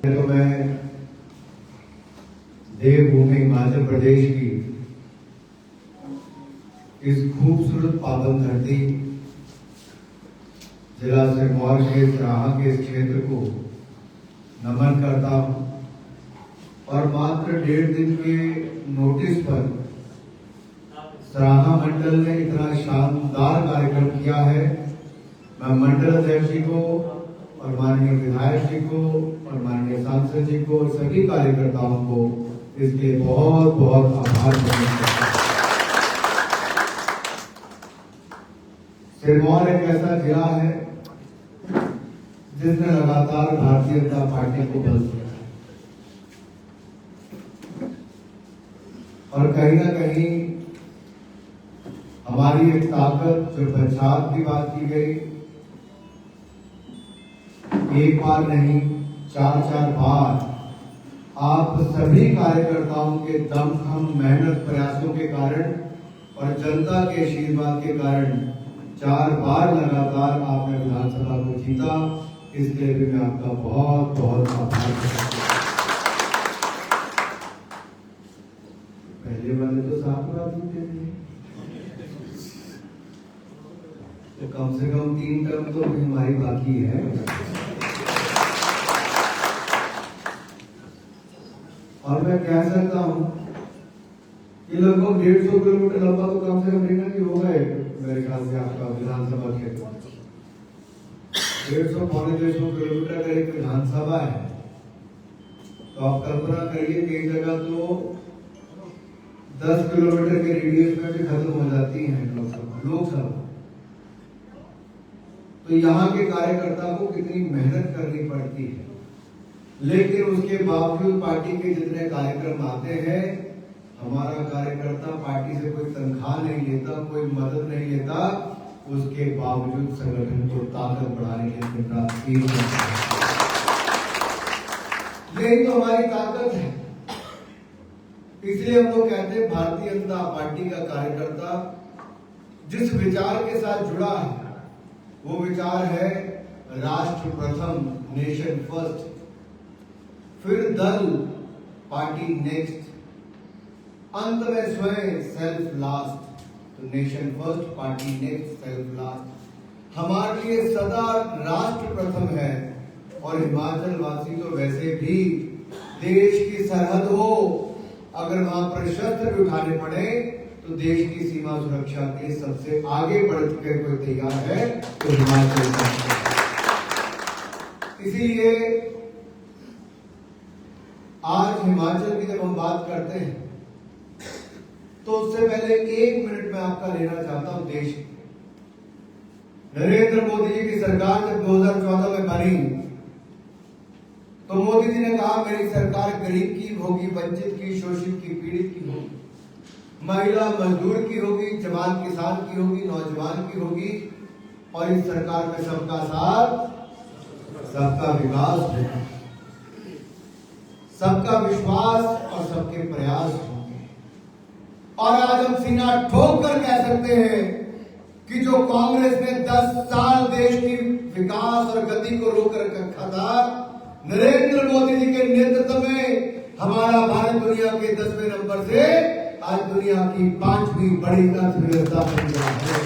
तो मैं देवभूमि हिमाचल प्रदेश की इस खूबसूरत पावन धरती जिला सिरमौर के सराहा के इस क्षेत्र को नमन करता हूं और मात्र 1.5 दिन के नोटिस पर सराहा मंडल ने इतना शानदार कार्यक्रम किया है। मैं मंडल अध्यक्ष जी को और माननीय विधायक जी को और माननीय सांसद जी को और सभी कार्यकर्ताओं को इसलिए बहुत बहुत आभार व्यक्त करता हूं। सिरमौर एक ऐसा जिला है जिसने लगातार भारतीय जनता पार्टी को बल दिया है और कहीं ना कहीं हमारी एक ताकत जो पंचायत की बात की गई, एक बार नहीं 4-4 बार आप सभी कार्यकर्ताओं के दमखम मेहनत प्रयासों के कारण और जनता के आशीर्वाद के कारण 4 बार लगातार आपने विधानसभा को जीता। इसलिए भी मैं आपका बहुत बहुत आभार करता हूं। पहले वाले तो 7 बार जीते थे, तो कम से कम 3 टर्म तो हमारी बाकी है। और मैं कह सकता हूं कि लगभग 150 किलोमीटर लंबा तो कम से कम नहीं कि होगा मेरे ख्याल से आपका विधानसभा क्षेत्र 150-150 किलोमीटर अगर एक विधानसभा है तो आप कल्पना करिए कई जगह तो 10 किलोमीटर के रेडियस में भी खत्म हो जाती है लोकसभा। तो यहाँ के कार्यकर्ता को कितनी मेहनत करनी पड़ती है, लेकिन उसके बावजूद पार्टी के जितने कार्यक्रम आते हैं, हमारा कार्यकर्ता पार्टी से कोई तनख्वाह नहीं लेता, कोई मदद नहीं लेता, उसके बावजूद संगठन को ताकत बढ़ाने के लिए यही तो हमारी ताकत है। इसलिए हम लोग कहते हैं भारतीय जनता पार्टी का कार्यकर्ता जिस विचार के साथ जुड़ा है वो विचार है राष्ट्र प्रथम, नेशन फर्स्ट, फिर दल, पार्टी नेक्स्ट, अंत में स्वयं सेल्फ लास्ट। तो nation first, party next, self last हमारे लिए सदा राष्ट्र प्रथम है। और हिमाचल वासी तो वैसे भी देश की सरहद हो, अगर वहां पर शस्त्र भी उठाने पड़े तो देश की सीमा सुरक्षा के सबसे आगे बढ़ चुके कोई तैयार है तो हिमाचल का। इसीलिए आज हिमाचल की जब हम बात करते हैं तो उससे पहले 1 मिनट में आपका लेना चाहता हूं देश। नरेंद्र मोदी जी की सरकार जब 2014 में बनी तो मोदी जी ने कहा मेरी सरकार गरीब की होगी, वंचित की, शोषित की, पीड़ित की होगी, महिला मजदूर की होगी, जवान किसान की होगी, नौजवान की होगी, और इस सरकार में सबका साथ, सबका विकास होगा, सबका विश्वास और सबके प्रयास होंगे। और आज हम सीना ठोक कर कह सकते हैं कि जो कांग्रेस ने 10 साल देश की विकास और गति को रोक कर रखा था, नरेंद्र मोदी जी के नेतृत्व में हमारा भारत दुनिया के 10वें नंबर से आज दुनिया की 5वीं बड़ी अर्थव्यवस्था बन गया है।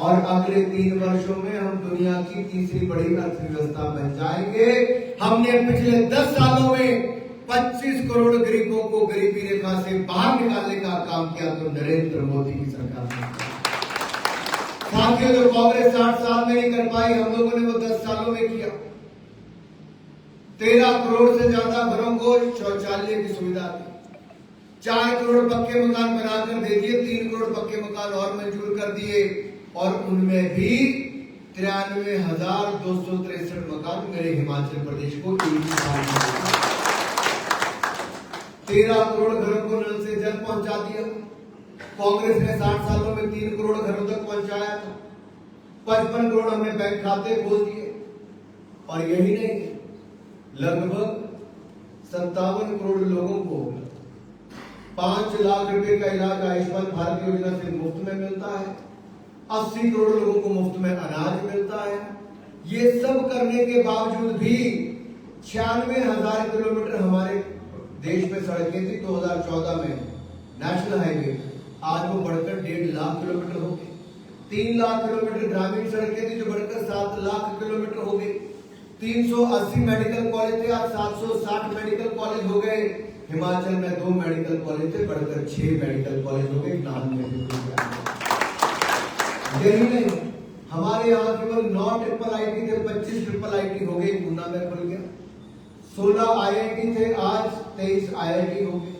और अगले 3 वर्षों में हम दुनिया की 3री बड़ी अर्थव्यवस्था बन जाएंगे। हमने पिछले 10 सालों में 25 करोड़ गरीबों को गरीबी रेखा से बाहर निकालने का काम किया तो नरेंद्र मोदी की सरकार ने। साथियों, जो कांग्रेस 60 साल में नहीं कर पाई, हम लोगों ने वो 10 सालों में किया। 13 करोड़ से ज्यादा घरों को शौचालय की सुविधा दी, 4 करोड़ पक्के मकान बनाकर दे दिए, 3 करोड़ पक्के मकान और मंजूर कर दिए, और उनमें भी 93,263 मकान मेरे हिमाचल प्रदेश को 13 करोड़ घरों को नल से जल पहुंचा दिया। कांग्रेस ने 60 सालों में 3 करोड़ घरों तक पहुंचाया था। 55 करोड़ हमने बैंक खाते खोल दिए। और यही नहीं, लगभग 57 करोड़ लोगों को 5 लाख रुपए का इलाज आयुष्मान भारत योजना से मुफ्त में मिलता है। 80 करोड़ लोगों को मुफ्त में अनाज मिलता है। ये सब करने के बावजूद भी 96,000 किलोमीटर हमारे देश में सड़कें थी 2014 में नेशनल हाईवे, आज वो बढ़कर 1.5 लाख किलोमीटर हो गई। 3 लाख किलोमीटर ग्रामीण सड़कें थी जो बढ़कर 7 लाख किलोमीटर हो गई। 380 मेडिकल कॉलेज थे, आज 760 मेडिकल कॉलेज हो गए। हिमाचल में 2 मेडिकल कॉलेज थे, बढ़कर 6 मेडिकल कॉलेज हो गए। नाम में यही नहीं, हमारे यहाँ केवल 9 ट्रिपल आईटी थे, 25 ट्रिपल आईटी हो गई, ऊना में खुल गया। 16 आईआईटी थे, आज 23 आईआईटी हो गए।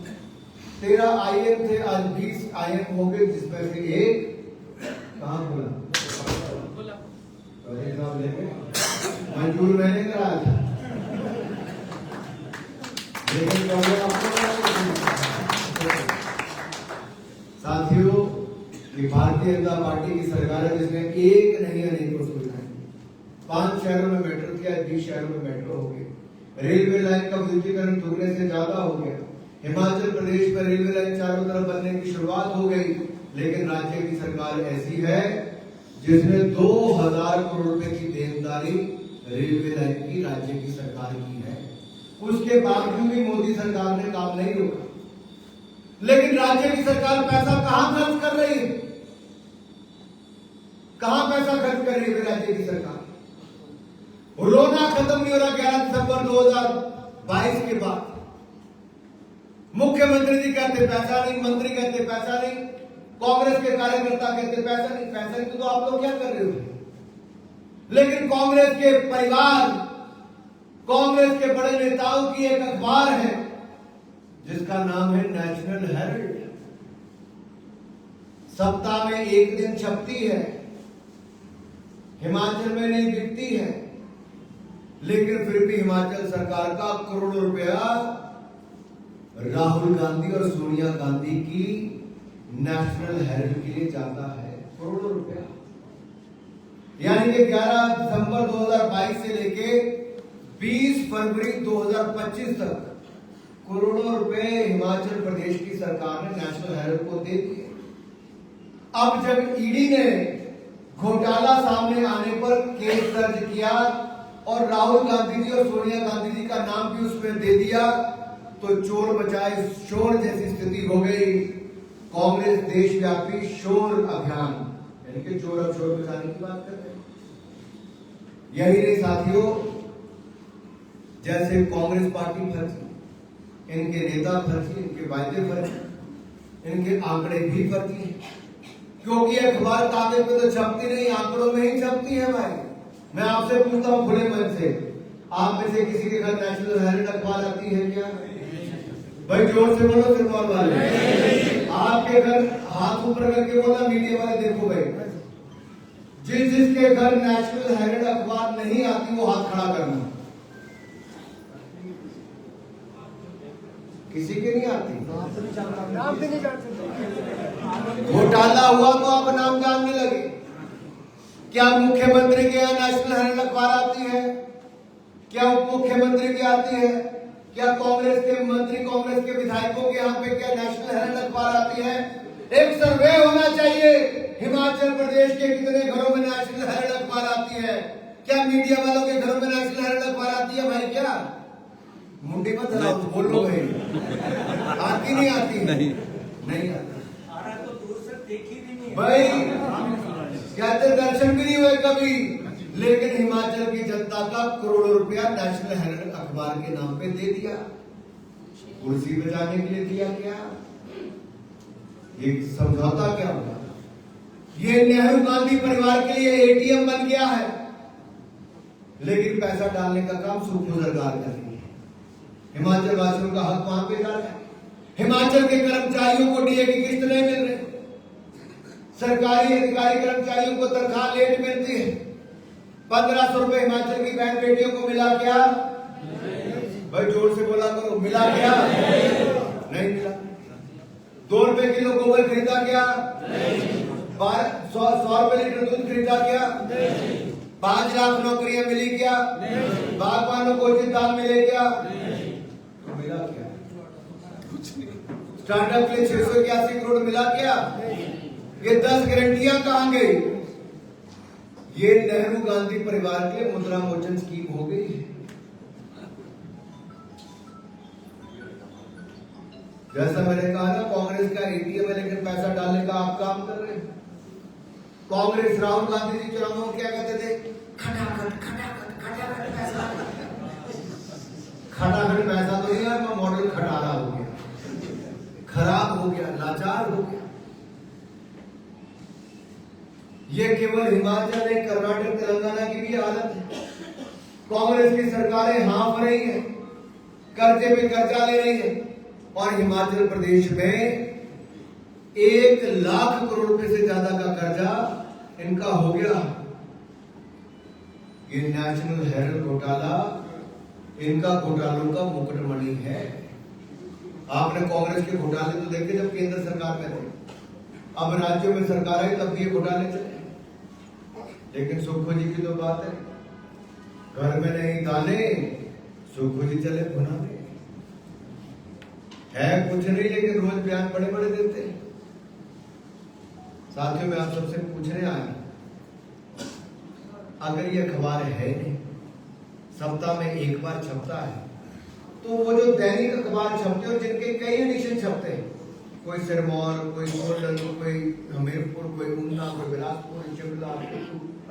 13 आईएम थे, आज 20 आईएम हो गए, जिसमें से एक कहाँ खुला? मंजूर मैंने कराया था, लेकिन साथियों, ये भारतीय जनता पार्टी की सरकार है जिसने एक नहीं अनेकों सुविधाएं, 5 शहरों में मेट्रो किया, 20 शहरों में मेट्रो हो गई। रेलवे लाइन का विद्युतीकरण दुगने से ज्यादा हो गया। हिमाचल प्रदेश में रेलवे लाइन चारों तरफ बनने की शुरुआत हो गई। लेकिन राज्य की सरकार ऐसी है जिसने 2000 करोड़ रुपए की देनदारी रेलवे लाइन की राज्य की सरकार की है। उसके बावजूद भी मोदी सरकार ने काम नहीं रोका। लेकिन राज्य की सरकार पैसा कहां खर्च कर रही है? कहां पैसा खर्च कर रही है राज्य की सरकार? रोना खत्म नहीं हो रहा। 11 दिसंबर 2022 के बाद मुख्यमंत्री जी कहते पैसा नहीं, मंत्री कहते पैसा नहीं, कांग्रेस के कार्यकर्ता कहते पैसा नहीं। पैसा नहीं तो आप लोग क्या कर रहे हो? लेकिन कांग्रेस के परिवार, कांग्रेस के बड़े नेताओं की एक अखबार है जिसका नाम है नेशनल हेराल्ड। सप्ताह में एक दिन छपती है, हिमाचल में नहीं बिकती है, लेकिन फिर भी हिमाचल सरकार का करोड़ों रुपया राहुल गांधी और सोनिया गांधी की नेशनल हेराल्ड के लिए जाता है। करोड़ों रुपया, यानी कि 11 दिसंबर 2022 से लेके 20 फरवरी 2025 तक करोड़ों रुपए हिमाचल प्रदेश की सरकार ने नेशनल हेराल्ड को दे दिए। अब जब ईडी ने घोटाला सामने आने पर केस दर्ज किया और राहुल गांधी जी और सोनिया गांधी जी का नाम भी उसमें दे दिया, तो चोर बचाए शोर जैसी स्थिति हो गई। कांग्रेस देशव्यापी शोर अभियान, यानी कि चोर अब शोर बचाने की बात कर रहे हैं। यही नहीं साथियों, जैसे कांग्रेस पार्टी फर्जी, इनके नेता फर्जी, इनके वायदे फर्जी, इनके आंकड़े भी फर्जी हैं। क्योंकि अखबार कागज पे तो छपती नहीं, आंकड़ों में ही छपती है भाई। मैं आपसे पूछता हूं खुले मन से, आप में से किसी के घर नेशनल हेराल्ड अखबार आती है क्या? भाई जोर से बोलो सिरमौर वाले। आपके घर हाथ ऊपर करके बोला, मीडिया वाले देखो भाई। जिसके घर नेशनल हेराल्ड अखबार नहीं आती वो हाथ खड़ा करना। किसी के नहीं आती? नाम भी नहीं जानते। घोटाला हुआ तो आप नाम जानने लगे। क्या मुख्यमंत्री के यहाँ नेशनल हेराल्ड अखबार आती है? क्या उप मुख्यमंत्री की आती है? क्या कांग्रेस के मंत्री, कांग्रेस के विधायकों के यहाँ पे क्या नेशनल हेराल्ड अखबार आती है? एक सर्वे होना चाहिए, हिमाचल प्रदेश के कितने घरों में नेशनल हेराल्ड अखबार आती है? क्या मीडिया वालों के घरों में नेशनल हेराल्ड अखबार आती है भाई? क्या मुंडी मत चलाओ, बोलो भाई। आती नहीं आती? नहीं आती तो दूर से देखी भी नहीं भाई। कहते दर्शन भी नहीं हुए कभी, लेकिन हिमाचल की जनता का करोड़ों रुपया नेशनल हेराल्ड अखबार के नाम पे दे दिया। कुर्सी बचाने के लिए दिया क्या? एक समझौता क्या होगा? ये नेहरू गांधी परिवार के लिए एटीएम बन गया है, लेकिन पैसा डालने का काम सूक्ष्म सरकार कर रही है। हिमाचल वासियों का हक वहां पे जा रहा है। हिमाचल के कर्मचारियों को डीए की किस्त नहीं मिल रही, सरकारी अधिकारी कर्मचारियों को तनख्वाह लेट मिलती है। 1500 रुपए हिमाचल की बहन बेटियों को मिला क्या? भाई जोर से बोला करो, मिला क्या? नहीं मिला। 2 रुपए किलो गोबर खरीदा क्या? 100 रुपए लीटर दूध खरीदा क्या? 5 लाख नौकरियां मिली क्या? बागवानों को उचित दाम मिले क्या? मिला क्या? स्टार्टअप के लिए 681 करोड़ मिला क्या? ये 10 गारंटियां कहां गई? ये नेहरू गांधी परिवार के मुद्रा मोचन स्कीम हो गई है। जैसा मैंने कहा ना, कांग्रेस का एटीएम है लेकिन पैसा डालने का आप काम कर रहे हैं। कांग्रेस राहुल गांधी जी चुनाव में क्या कहते थे? खटाखट पैसा, खटाखट पैसा तो नहीं यार, मैं मॉडल खटारा हो गया, खराब हो गया, लाचार हो गया। ये केवल हिमाचल नहीं, कर्नाटक तेलंगाना की भी हालत है। कांग्रेस की सरकारें हाँफ रही है, कर्जे पे कर्जा ले रही है, और हिमाचल प्रदेश में 1 लाख करोड़ रुपए से ज्यादा का कर्जा इनका हो गया। ये नेशनल हेराल्ड घोटाला इनका घोटालों का मुकुटमणि है। आपने कांग्रेस के घोटाले तो देखे जब केंद्र सरकार में थे, अब राज्यों में सरकार है तब ये घोटाले चले। लेकिन सुखो जी की तो बात है, घर में नहीं दाने, सुखो जी चले भुनाने। है कुछ नहीं लेकिन रोज बयान बड़े बड़े देते हैं। साथियों, मैं आप सबसे पूछने आया, अगर ये अखबार है नहीं, सप्ताह में एक बार छपता है, तो वो जो दैनिक अखबार छपते हो जिनके कई एडिशन छपते हैं, कोई सिरमौर, कोई सोलन, कोई हमीरपुर, कोई ऊना, कोई बिलासपुर, शिमला,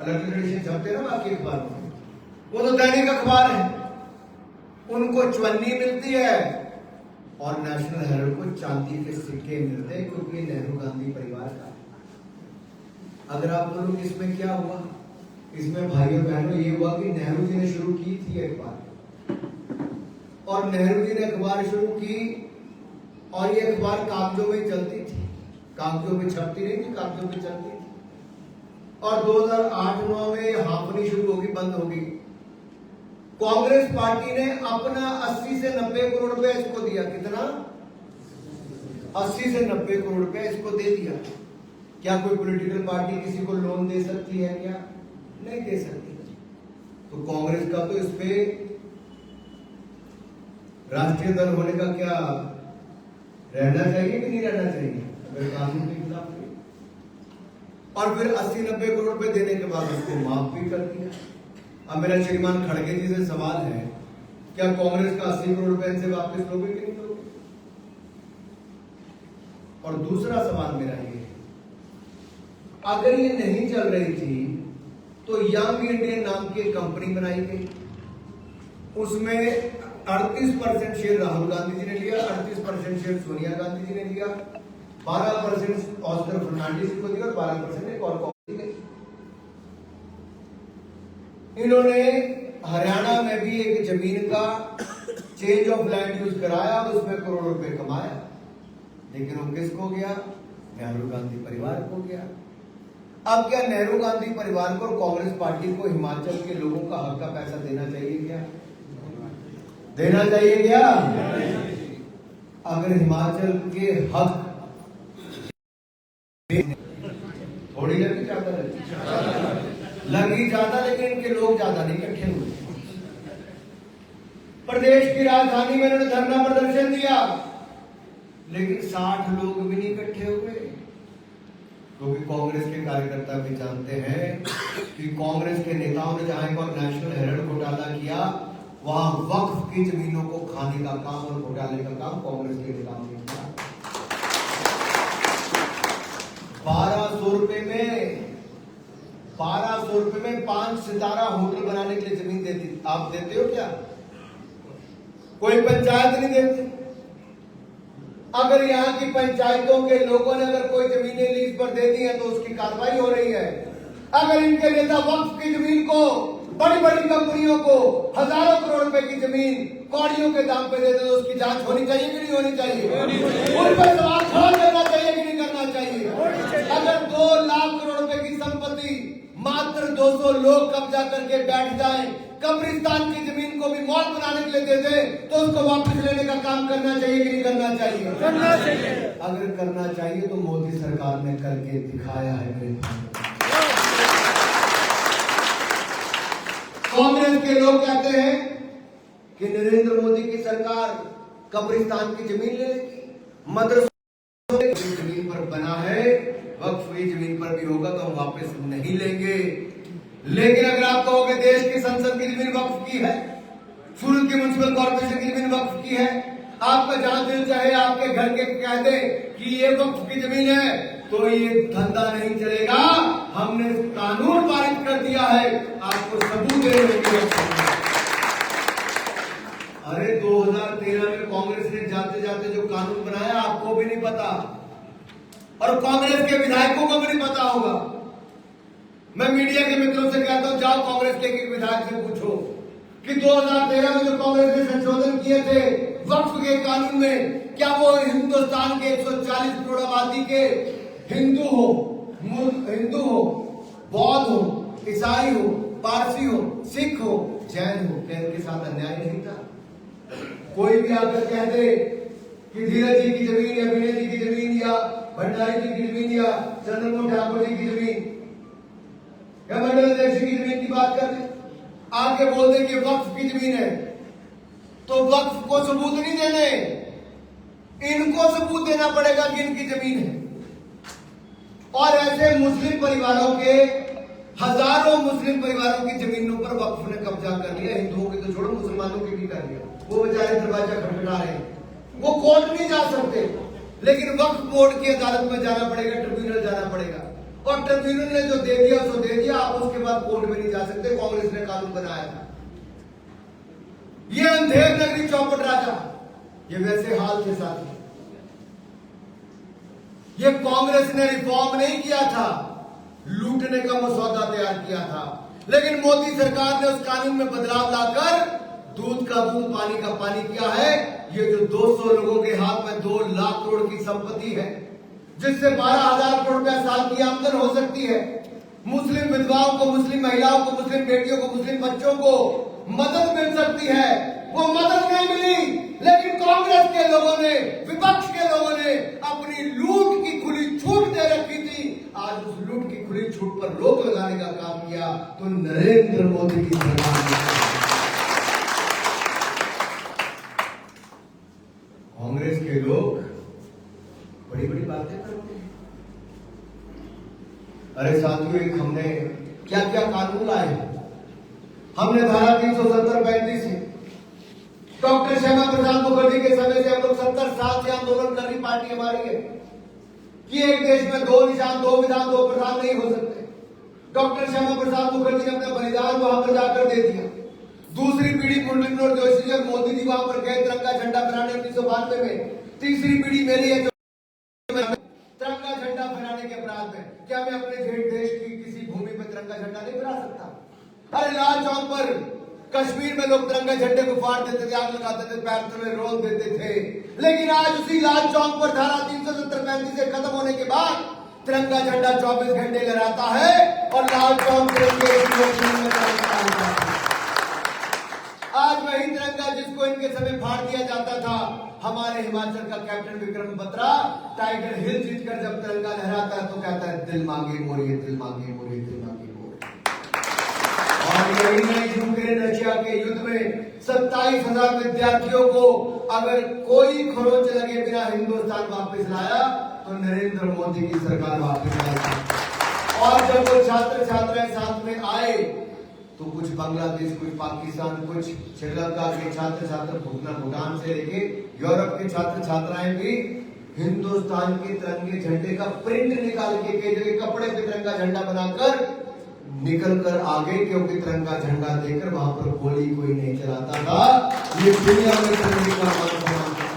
अलग अलग एडिशन छपते हैं ना बाकी अखबार में, वो तो दैनिक अखबार है, उनको चवन्नी मिलती है और नेशनल हेराल्ड को चांदी के सिक्के मिलते हैं, क्योंकि नेहरू गांधी परिवार का। अगर आप बोलो कि इसमें क्या हुआ, इसमें भाइयों बहनों ये हुआ कि नेहरू जी ने शुरू की थी अखबार, और नेहरू जी ने अखबार शुरू की और ये अखबार कागजों में चलती थी, कागजों में छपती नहीं थी, कागजों में चलती थी। और 2008-9 में हाँफनी शुरू होगी, बंद होगी। कांग्रेस पार्टी ने अपना 80 से 90 करोड़ रुपए इसको दिया। कितना? 80 से 90 करोड़ रुपए इसको दे दिया। क्या कोई पॉलिटिकल पार्टी किसी को लोन दे सकती है? क्या नहीं दे सकती। तो कांग्रेस का तो इस पे राष्ट्रीय दल होने का क्या रहना चाहिए कि नहीं रहना चाहिए, अगर कानून के खिलाफ है। और फिर 80-90 करोड़ रुपए देने के बाद उसको माफ भी कर दिया। अब मेरा श्रीमान खड़गे जी से सवाल है, क्या कांग्रेस का 80 करोड़ रुपए इनसे वापस लोगे कि नहीं लोगे? और दूसरा सवाल मेरा ये है, अगर ये नहीं चल रही थी तो यंग इंडियन नाम की कंपनी बनाई गई, उसमें 38% शेयर राहुल गांधी जी ने लिया, 38% शेयर सोनिया गांधी जी ने लिया, 12% ऑस्कर फर्नांडिस को दिया और 12% एक और को दिया। इन्होंने हरियाणा में भी एक जमीन का चेंज ऑफ लैंड यूज कराया और उसमें करोड़ों रुपए कमाया, लेकिन वो किसको गया? नेहरू गांधी परिवार को गया। अब क्या नेहरू गांधी परिवार को और कांग्रेस पार्टी को हिमाचल के लोगों का हक का पैसा देना चाहिए? क्या देना चाहिए? क्या अगर हिमाचल के हक थोड़ी लगी ज्यादा लगी ज्यादा, लेकिन इनके लोग ज्यादा नहीं इकट्ठे हुए। प्रदेश की राजधानी में इन्होंने धरना प्रदर्शन दिया, लेकिन 60 लोग भी नहीं इकट्ठे हुए, क्योंकि कांग्रेस के कार्यकर्ता भी जानते हैं कि कांग्रेस के नेताओं ने जहां पर नेशनल हेराल्ड घोटाला किया, वहां वक्फ की जमीनों को खाने का काम और घोटाले का काम कांग्रेस के नेताओं ने किया। 1200 रुपए में 5 सितारा होटल बनाने के लिए जमीन देती। आप देते हो क्या? कोई पंचायत नहीं देती। अगर यहाँ की पंचायतों के लोगों ने अगर कोई जमीनें लीज पर दे दी है तो उसकी कार्रवाई हो रही है। अगर इनके नेता वक्फ की जमीन को बड़ी बड़ी कंपनियों को हजारों करोड़ रुपए की जमीन कौड़ियों के दाम पे देते तो उसकी जांच होनी चाहिए कि नहीं होनी चाहिए? उन पर सवाल खड़ा करना चाहिए कि नहीं करना चाहिए? अगर 2 लाख करोड़ रुपए की संपत्ति मात्र 200 लोग कब्जा करके बैठ जाएं, कब्रिस्तान की जमीन को भी मॉल बनाने के लिए दे दे, तो उसको वापस लेने का काम करना चाहिए कि नहीं करना चाहिए? करना चाहिए। अगर करना चाहिए तो मोदी सरकार ने करके दिखाया है। मेरे कांग्रेस के लोग कहते हैं कि नरेंद्र मोदी की सरकार कब्रिस्तान की जमीन ले लेगी, मदरसों की जमीन पर बना है, वक्फ की जमीन पर भी होगा तो हम वापस नहीं लेंगे। लेकिन अगर आप कहोगे देश की संसद की जमीन वक्फ की है, सूरत की म्युनिसिपल कॉर्पोरेशन की जमीन वक्फ की है, आपका जहां दिल चाहे आपके घर के कह दे कि ये वक्फ की जमीन है, तो ये धंधा नहीं चलेगा। हमने कानून पारित कर दिया है, आपको सबूत देने होंगे। अरे 2013 में कांग्रेस ने जाते जाते जो कानून बनाया आपको भी नहीं पता, और कांग्रेस के विधायकों को भी नहीं पता होगा। मैं मीडिया के मित्रों से कहता हूं, जाओ कांग्रेस के एक विधायक से पूछो कि 2013 में जो कांग्रेस ने संशोधन किए थे वक्फ के कानून में, क्या वो हिंदुस्तान के 140 करोड़ आबादी के हिंदू हो, बौद्ध हो, ईसाई हो, पारसी हो, सिख हो, जैन हो, क्या इनके साथ अन्याय नहीं था? कोई भी आकर कह दे कि धीरज जी की जमीन या विनय जी की जमीन या भंडारी जी की जमीन या चंद्रमोहन ठाकुर जी की जमीन या मंडल अध्यक्ष की जमीन की बात कर ले, आके बोल दे कि वक्फ की जमीन है, तो वक्फ को सबूत नहीं देने, इनको सबूत देना पड़ेगा कि इनकी जमीन है। और ऐसे मुस्लिम परिवारों के, हजारों मुस्लिम परिवारों की जमीनों पर वक्फ ने कब्जा कर लिया। हिंदुओं की तो छोड़ो, मुसलमानों की भी कर लिया। वो बेचारे दरवाजा खटखटा रहे हैं, वो कोर्ट नहीं जा सकते, लेकिन वक्फ बोर्ड की अदालत में जाना पड़ेगा, ट्रिब्यूनल जाना पड़ेगा, और ट्रिब्यूनल ने जो दे दिया सो दे दिया। आप उसके बाद कोर्ट में नहीं जा सकते। कांग्रेस ने कानून बनाया था। ये अंधेर नगरी चौपट राजा, ये वैसे हाल थे साथ। ये कांग्रेस ने रिफॉर्म नहीं किया था, लूटने का मसौदा तैयार किया था। लेकिन मोदी सरकार ने उस कानून में बदलाव लाकर दूध का दूध, पानी का पानी किया है। ये जो 200 लोगों के हाथ में 2 लाख करोड़ की संपत्ति है, जिससे 12,000 करोड़ रुपया साल की आमदन हो सकती है, मुस्लिम विधवाओं को, मुस्लिम महिलाओं को, मुस्लिम बेटियों को, मुस्लिम बच्चों को मदद मिल सकती है, वो मदद नहीं मिली। लेकिन कांग्रेस के लोगों ने, विपक्ष के लोगों ने अपनी लूट की खुली छूट दे रखी थी। आज उस लूट की खुली छूट पर रोक लगाने का काम किया तो नरेंद्र मोदी की सरकार ने। कांग्रेस के लोग बड़ी बड़ी बातें करते हैं। अरे साथियों, एक हमने क्या क्या कानून लाए। हमने धारा 370-35 से डॉक्टर श्यामा प्रसाद मुखर्जी के समय से हम लोग 70 साल से आंदोलन कर रही पार्टी हमारी है कि एक देश में 2 निशान, 2 विधान, 2 प्रधान नहीं हो सकते। डॉक्टर श्यामा प्रसाद मुखर्जी ने अपना बलिदान वहां पर जाकर दे दिया। दूसरी पीढ़ी मुरली मनोहर जोशी जी और मोदी जी वहां पर गए तिरंगा झंडा फहराने 1992 में। तीसरी पीढ़ी मेरी है जो तिरंगा झंडा फहराने के अपराध में। क्या मैं अपने देश की किसी भूमि पर तिरंगा झंडा नहीं फहरा सकता? अरे लाल चौक पर कश्मीर में लोग तिरंगा झंडे को फाड़ देते थे, आग लगाते थे, पैर तले रोल देते थे। लेकिन आज उसी लाल चौक पर धारा 370-35 से खत्म होने के बाद तिरंगा झंडा 24 घंटे लहराता है और लाल चौक आज वही तिरंगा जिसको इनके समय फाड़ दिया जाता था। हमारे हिमाचल का कैप्टन विक्रम बत्रा टाइगर हिल जीतकर जब तिरंगा लहराता है तो कहता है दिल मांगे मोरिए, दिल मांगे मोरिए, दिल मांगे मोरिए। और यही नहीं, यूक्रेन रशिया के युद्ध में 27,000 विद्यार्थियों को अगर कोई खरोच लगे बिना हिंदुस्तान वापस लाया तो नरेंद्र मोदी की सरकार वापस लाई। और जब वो छात्र छात्राएं साथ में आए तो कुछ बांग्लादेश, कुछ पाकिस्तान, कुछ श्रीलंका के छात्र छात्र, भूटान से लेके यूरोप के छात्र छात्राएं भी हिंदुस्तान के तिरंगे झंडे का प्रिंट निकाल के कई जगह कपड़े पे तिरंगा झंडा बनाकर निकल कर आगे, क्योंकि तिरंगा झंडा देकर वहां पर गोली कोई नहीं चलाता था। ये दुनिया में तिरंगे का मान सम्मान था।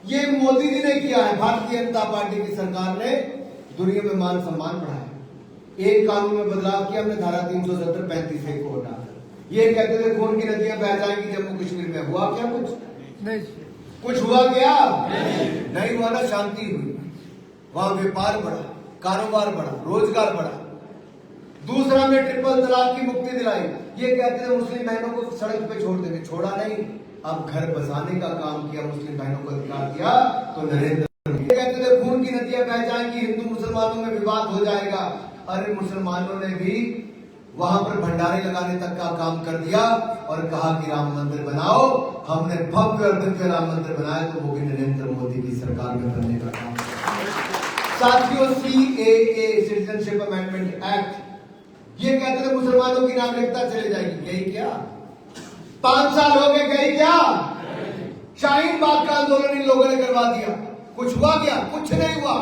ये मोदी जी ने किया है। भारतीय जनता पार्टी की सरकार ने दुनिया में मान सम्मान बढ़ाया। एक कानून में बदलाव किया हमने, धारा 370-35 से को हटा। ये कहते थे खून की नदियां बह जाएंगी जम्मू कश्मीर में। हुआ क्या? कुछ नहीं। कुछ हुआ क्या? नहीं हुआ ना। शांति हुई, वहां व्यापार बढ़ा, कारोबार बढ़ा, रोजगार बढ़ा। दूसरा में ट्रिपल तलाक की मुक्ति दिलाई। ये कहते थे मुस्लिम बहनों को सड़क पे छोड़ देंगे, छोड़ा नहीं। अब घर बसाने का काम किया, मुस्लिम बहनों को अधिकार दिया तो नरेंद्र। ये कहते थे खून की नदियां बह जाएंगी, हिंदू मुसलमानों में विवाद हो जाएगा। अरे मुसलमानों ने भी वहां पर भंडारे लगाने तक का काम कर दिया और कहा कि राम मंदिर बनाओ। हमने भव्य और दिव्य राम मंदिर बनाया, तो वो भी नरेंद्र मोदी की सरकार में करने का काम। साथियों, CAA सिटीजनशिप अमेंडमेंट एक्ट, ये कहते थे मुसलमानों की नागरिकता चले जाएगी। गई क्या? 5 साल हो गए, गई क्या? शाहीन बाग का आंदोलन इन लोगों ने करवा दिया। कुछ हुआ क्या? कुछ नहीं हुआ।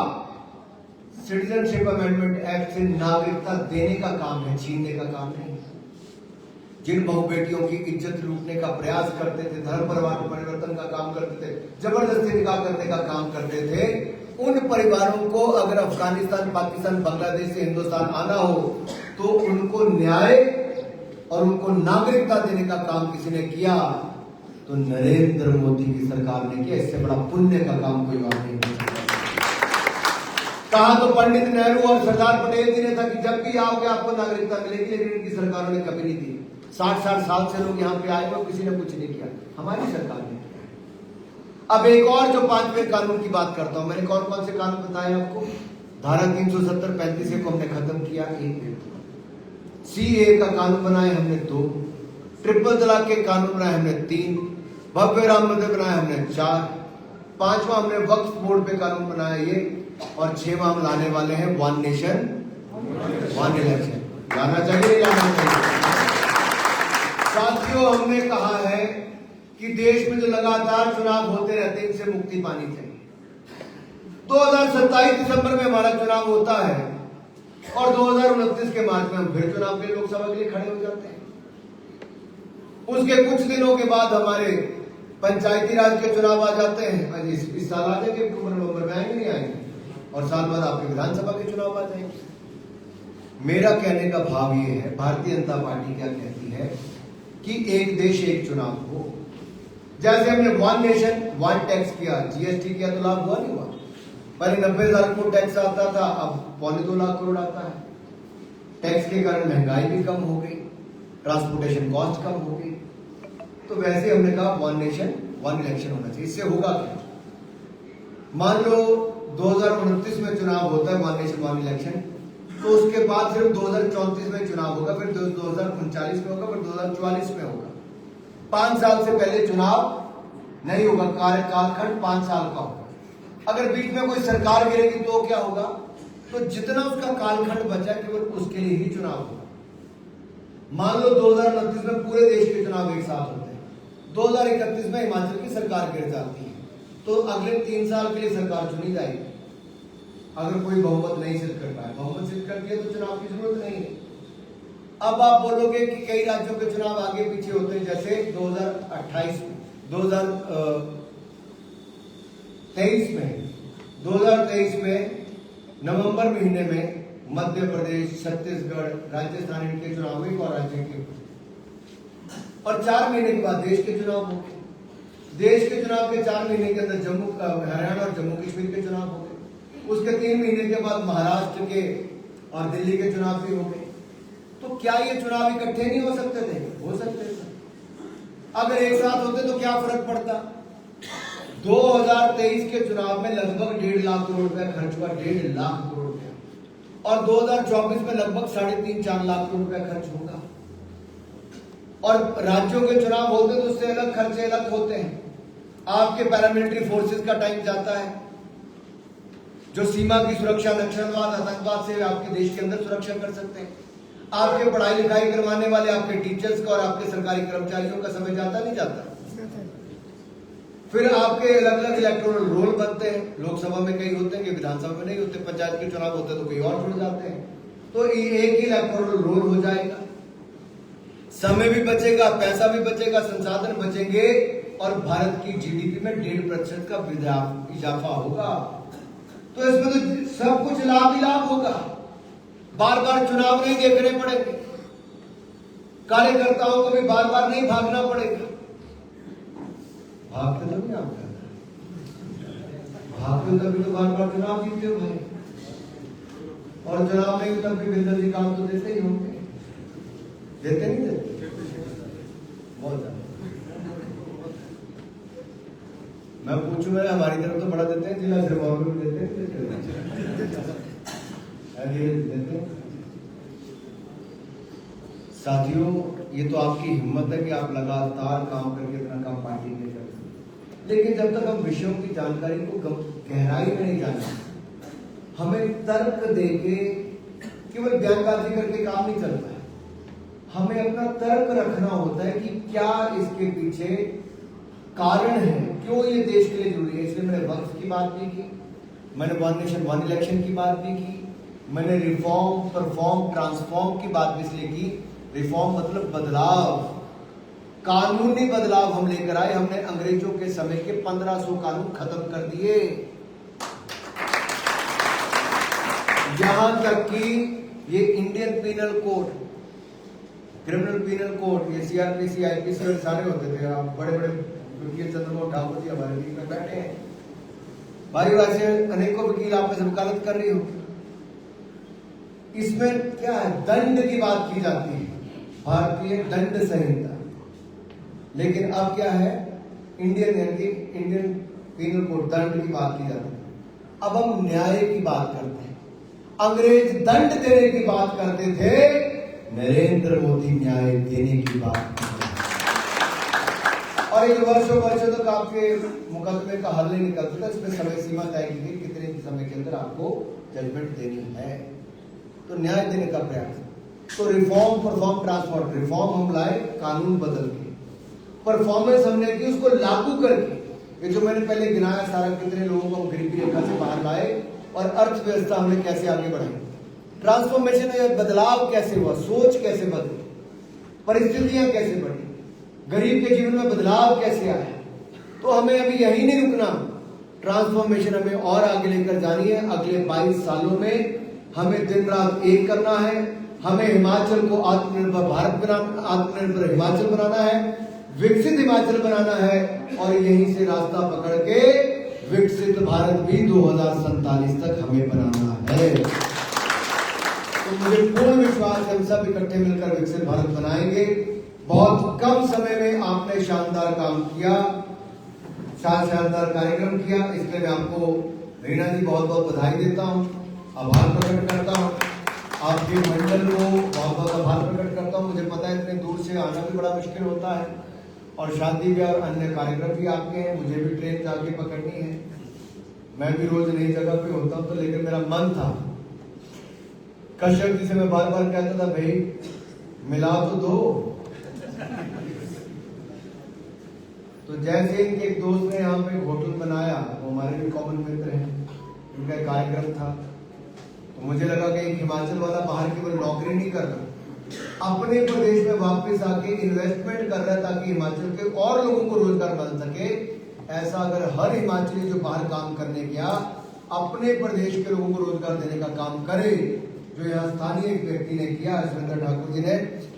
सिटीजनशिप अमेंडमेंट एक्ट से नागरिकता देने का काम है, छीनने का काम नहीं। जिन बहु बेटियों की इज्जत लूटने का प्रयास करते थे, धर्म परिवर्तन का काम करते थे, जबरदस्ती निकाह करने का काम करते थे, उन परिवारों को अगर अफगानिस्तान, पाकिस्तान, बांग्लादेश से हिंदुस्तान आना हो तो उनको न्याय और उनको नागरिकता देने का काम किसी ने किया तो नरेंद्र मोदी की सरकार ने किया। इससे बड़ा पुण्य का काम कोई और नहीं कर सकता। कहा तो पंडित नेहरू और सरदार पटेल जी ने था कि जब भी आओगे आपको नागरिकता मिलेगी, लेकिन इनकी सरकारों ने कभी नहीं दी। 60-60 साल से लोग यहाँ पे आए और किसी ने कुछ नहीं किया, हमारी सरकार ने। अब एक और जो 5वें कानून की बात करता हूं, मैंने कौन कौन से कानून बताए आपको? धारा 370, 35 को हमने खत्म किया, 1 CA का कानून बनाए हमने 2, ट्रिपल तलाक के कानून बनाए हमने 3, भव्य राम मंदिर बनाए हमने 4, 5वां हमने वक्फ बोर्ड पे कानून बनाया ये, और 6वां हम लाने वाले हैं 1 नेशन 1 इलेक्शन। लाना चाहिए नहीं लाना चाहिए? साथियों, हमने कहा है कि देश में जो लगातार चुनाव होते रहते हैं इनसे मुक्ति पानी चाहिए। 2027 दिसंबर में हमारा चुनाव होता है और 2029 के मार्च में हम फिर चुनाव के लोकसभा के लिए खड़े हो जाते हैं। उसके कुछ दिनों के बाद हमारे पंचायती राज के चुनाव आ जाते हैं। इस साल आ जाएंगे, अक्टूबर नवंबर में आएंगे, नहीं आएंगे, और साल बाद आपके विधानसभा के चुनाव आ जाएंगे। मेरा कहने का भाव ये है, भारतीय जनता पार्टी क्या कहती है कि एक देश एक चुनाव हो। जैसे हमने 1 नेशन 1 टैक्स किया, जीएसटी किया तो लाभ हुआ नहीं हुआ? पहले 90,000 करोड़ टैक्स आता था, अब 2.25 लाख करोड़ आता है। टैक्स के कारण महंगाई भी कम हो गई, ट्रांसपोर्टेशन कॉस्ट कम हो गई। तो वैसे हमने कहा 1 नेशन 1 इलेक्शन होना चाहिए। इससे होगा क्या? मान लो 2029 में चुनाव होता है 1 नेशन 1 इलेक्शन, तो उसके बाद सिर्फ 2034 में चुनाव होगा, फिर 2039 में होगा, फिर 2044 में होगा। 5 साल से पहले चुनाव नहीं होगा, कार्यकालखंड 5 साल का होगा। अगर बीच में कोई सरकार गिरेगी तो क्या होगा? तो जितना उसका कालखंड बचा केवल उसके लिए ही चुनाव होगा। मान लो 2029 में पूरे देश के चुनाव एक साथ होते हैं, 2031 में हिमाचल की सरकार गिर जाती है, तो अगले 3 साल के लिए सरकार चुनी जाएगी। अगर कोई बहुमत नहीं सिद्ध कर पाए, बहुमत सिद्ध कर दिया तो चुनाव की जरूरत नहीं है। अब आप बोलोगे कि कई राज्यों के चुनाव आगे पीछे होते हैं, जैसे 2023 में नवंबर महीने में मध्य प्रदेश, छत्तीसगढ़, राजस्थान इनके चुनाव हुए और राज्य के, और 4 महीने के बाद देश के चुनाव हो गए। देश के चुनाव के 4 महीने के अंदर हरियाणा और जम्मू कश्मीर के चुनाव हो गए। उसके 3 महीने के बाद महाराष्ट्र के और दिल्ली के चुनाव भी हो गए। तो क्या ये चुनाव इकट्ठे नहीं हो सकते थे? हो सकते थे। अगर एक साथ होते तो क्या फर्क पड़ता? 2023 के चुनाव में लगभग 1.5 लाख करोड़ रुपया खर्च हुआ, 1.5 लाख करोड़ रुपया, और 2024 में लगभग 3.5-4 लाख करोड़ रुपया खर्च होगा। और राज्यों के चुनाव होते तो उससे अलग खर्चे अलग होते हैं। आपके पैरामिलिट्री फोर्सेस का टाइम जाता है, जो सीमा की सुरक्षा, नक्सलवाद, आतंकवाद से आपके देश के अंदर सुरक्षा कर सकते हैं। आपके पढ़ाई लिखाई करवाने वाले आपके टीचर्स का और आपके सरकारी कर्मचारियों का समय जाता नहीं जाता? फिर आपके अलग अलग इलेक्टोरल रोल बनते हैं, लोकसभा में कई होते हैं, विधानसभा में नहीं होते, पंचायत के चुनाव होते हैं तो कई और जुड़ जाते हैं। तो एक ही इलेक्टोरल रोल हो जाएगा, समय भी बचेगा, पैसा भी बचेगा, संसाधन बचेंगे, और भारत की जीडीपी में 1.5% का इजाफा होगा। तो इसमें तो सब कुछ लाभ ही लाभ होगा। बार बार चुनाव नहीं देखने पड़ेंगे, कार्यकर्ताओं को भी बार बार नहीं भागना पड़ेगा। भागते तो नहीं, आप भागते तभी तो बार बार चुनाव जीतते हो भाई, और चुनाव नहीं तब भी बिंदर जी काम तो देते ही होंगे, देते नहीं देते? बहुत ज्यादा। मैं पूछूंगा, हमारी तरफ तो बड़ा देते हैं, जिला सिरमौर में भी देते हैं, साथियों, ये तो आपकी हिम्मत है कि आप लगातार काम करके इतना काम पार्टी में कर, लेकिन जब तक हम विषयों की जानकारी को गहराई में नहीं जानते, हमें तर्क देके केवल बयानबाजी करके काम नहीं चलता है। हमें अपना तर्क रखना होता है कि क्या इसके पीछे कारण है, क्यों ये देश के लिए जरूरी है। इसलिए मैंने वक्फ की बात भी की, मैंने वन नेशन वन इलेक्शन की बात भी की, मैंने रिफॉर्म परफॉर्म ट्रांसफॉर्म की बात भी इसलिए की। रिफॉर्म मतलब बदलाव, कानूनी बदलाव हम लेकर आए। हमने अंग्रेजों के समय के 1500 कानून खत्म कर दिए, यहां तक कि ये Indian penal code, criminal penal code, ये सीआरपीसी आईपीसी और सारे होते थे। आप बड़े बड़े चंद्रमोहन ठाकुर जी हमारे बीच में बैठे हैं भाई, वैसे अनेकों वकील आप में से वकालत कर रही हो। इसमें क्या है, दंड की बात की जाती है, भारतीय दंड संहिता। लेकिन अब क्या है, इंडियन पीनल कोड, दंड की बात की जाती है। अब हम न्याय की बात करते हैं। अंग्रेज दंड देने की बात करते थे, नरेंद्र मोदी न्याय देने की बात करते हैं। और एक वर्षों तक आपके मुकदमे का हल नहीं निकलता था। इसमें समय सीमा तय की गई, कितने समय के अंदर आपको जजमेंट देनी है, तो न्याय देने का प्रयास। तो रिफॉर्म परफॉर्म ट्रांसफॉर्म, रिफॉर्म हम लाए कानून बदल के, परफॉर्मेंस हमने की उसको लागू करके। ये जो मैंने पहले गिनाया सारा, कितने लोगों को हम गरीबी रेखा से बाहर लाए, और अर्थव्यवस्था हमने कैसे आगे बढ़ाई, ट्रांसफॉर्मेशन में बदलाव कैसे हुआ, सोच कैसे बदली, परिस्थितियां कैसे बढ़ी, गरीब के जीवन में बदलाव कैसे आया। तो हमें अभी यही नहीं रुकना, ट्रांसफॉर्मेशन हमें और आगे लेकर जानी है। अगले 22 सालों में हमें दिन रात एक करना है। हमें हिमाचल को आत्मनिर्भर भारत बनाना, आत्मनिर्भर हिमाचल बनाना है, विकसित हिमाचल बनाना है, और यहीं से रास्ता पकड़ के विकसित भारत भी 2047 तक हमें बनाना है। तो मुझे पूर्ण विश्वास है हम सब इकट्ठे मिलकर विकसित भारत बनाएंगे। बहुत कम समय में आपने शानदार काम किया, शानदार कार्यक्रम किया, इसलिए मैं आपको रीना जी बहुत बहुत बधाई देता हूं, आभार प्रकट करता हूं। आपके मंडल को बहुत बहुत आभार प्रकट करता हूं। मुझे पता है इतने दूर से आना भी बड़ा मुश्किल होता है, और शादी ब्याह और अन्य कार्यक्रम भी आपके हैं, मुझे भी ट्रेन जाके पकड़नी है। मैं भी रोज नई जगह पे होता हूँ, तो लेकिन मेरा मन था, कश्यप जी से मैं बार बार कहता था, भाई मिला तो दो। तो जैसे इनके एक दोस्त ने यहाँ पे होटल बनाया, वो हमारे भी कॉमन मित्र हैं, उनका कार्यक्रम था, तो मुझे लगा कि एक हिमाचल वाला बाहर केवल नौकरी नहीं कर रहा, अपने प्रदेश में वापस आके इन्वेस्टमेंट कर रहा है, ताकि हिमाचल के और लोगों को रोजगार मिल सके। ऐसा अगर हर हिमाचली जो बाहर काम करने गया, अपने प्रदेश के लोगों को रोजगार देने का काम करे, जो यहाँ स्थानीय एक व्यक्ति ने किया, सुरेंद्र ठाकुर जी ने,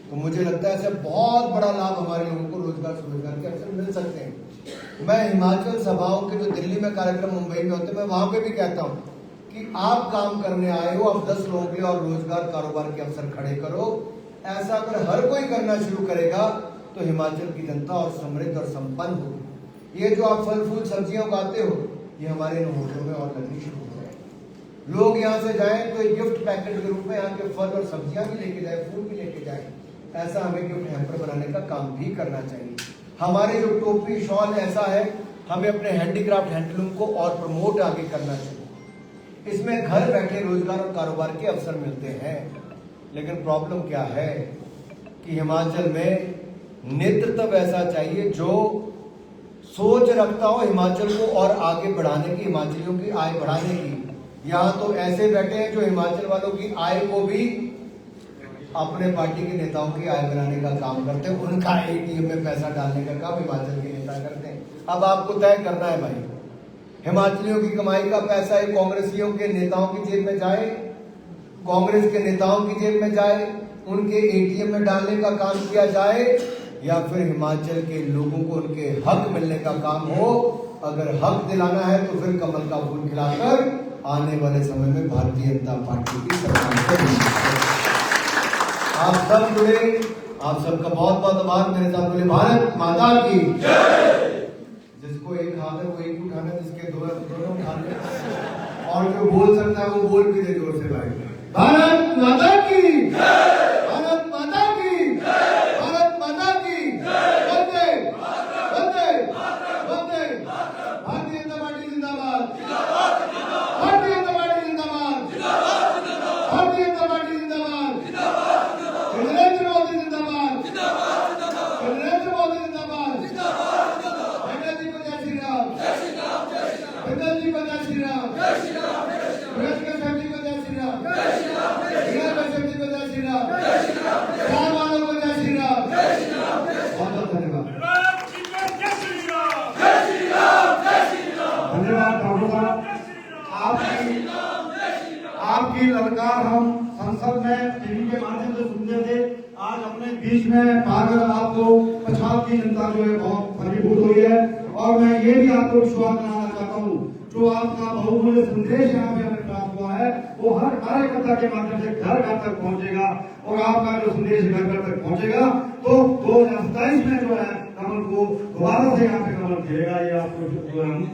तो मुझे लगता है ऐसे बहुत बड़ा लाभ हमारे लोगों को रोजगार के अवसर मिल सकते हैं। मैं हिमाचल सभाओं के जो दिल्ली में कार्यक्रम, मुंबई में होते हैं, मैं वहां पे भी कहता हूँ कि आप काम करने आए हो, आप 10 लोगों के और रोजगार कारोबार के अवसर खड़े करो। ऐसा अगर हर कोई करना शुरू करेगा तो हिमाचल की जनता और समृद्ध और संपन्न होगी। ये जो आप फल फूल सब्जियां उगाते हो, ये हमारे इन होटलों में और लगनी शुरू हो जाए। लोग यहाँ से जाएं तो एक गिफ्ट पैकेट के रूप में यहाँ के फल और सब्जियां भी लेके जाए, फूल भी लेके जाए। ऐसा हमें गिफ्ट हैम्पर बनाने का काम भी करना चाहिए। हमारे जो टोपी शॉल ऐसा है, हमें अपने हैंडीक्राफ्ट हैंडलूम को और प्रमोट आगे करना चाहिए। इसमें घर बैठे रोजगार और कारोबार के अवसर मिलते हैं। लेकिन प्रॉब्लम क्या है कि हिमाचल में नेतृत्व ऐसा चाहिए जो सोच रखता हो हिमाचल को और आगे बढ़ाने की, हिमाचलियों की आय बढ़ाने की। यहाँ तो ऐसे बैठे हैं जो हिमाचल वालों की आय को भी अपने पार्टी के नेताओं की आय बनाने का काम करते हैं, उनका एटीएम में पैसा डालने का काम हिमाचल के नेता करते हैं। अब आपको तय करना है भाई, हिमाचलियों की कमाई का पैसा एक कांग्रेसियों के नेताओं की जेब में जाए, कांग्रेस के नेताओं की जेब में जाए, उनके एटीएम में डालने का काम किया जाए, या फिर हिमाचल के लोगों को उनके हक मिलने का काम हो। अगर हक दिलाना है तो फिर कमल का फूल खिलाकर आने वाले समय में भारतीय जनता पार्टी की सरकार। आप सब जुड़े, आप सबका बहुत बहुत आभार। मेरे साथ बोले भारत माता की जय। जिसको एक हाथ है वो एक उठाना, जिसके दो है दोनों उठाने, और जो बोल सकता है वो बोल भी दे जोर से भाई, भारत माता की जय, भारत माता की जय, भारत माता की जय, वंदे वंदे वंदे। भारतीय जनता पार्टी जिंदाबाद, भारतीय जनता पार्टी जिंदाबाद, भारतीय जनता पार्टी जिंदाबाद, नरेंद्र मोदी जिंदाबाद, नरेंद्र मोदी जिंदाबाद, सब मैं टीवी के माध्यम से सुनते थे, आज अपने बीच में पाकर आपको पछाड़ की जनता जो है बहुत अभिभूत हुई है। और मैं ये भी आपको विश्वास दिलाना चाहता हूँ, जो आपका बहुमूल्य संदेश यहाँ पे हमें प्राप्त हुआ है वो हर कार्यकर्ता के माध्यम से घर घर तक पहुंचेगा, और आपका जो संदेश घर घर तक पहुंचेगा तो 2027 में जो है कमल को दोबारा से यहाँ पे कमल खिलेगा। ये आपको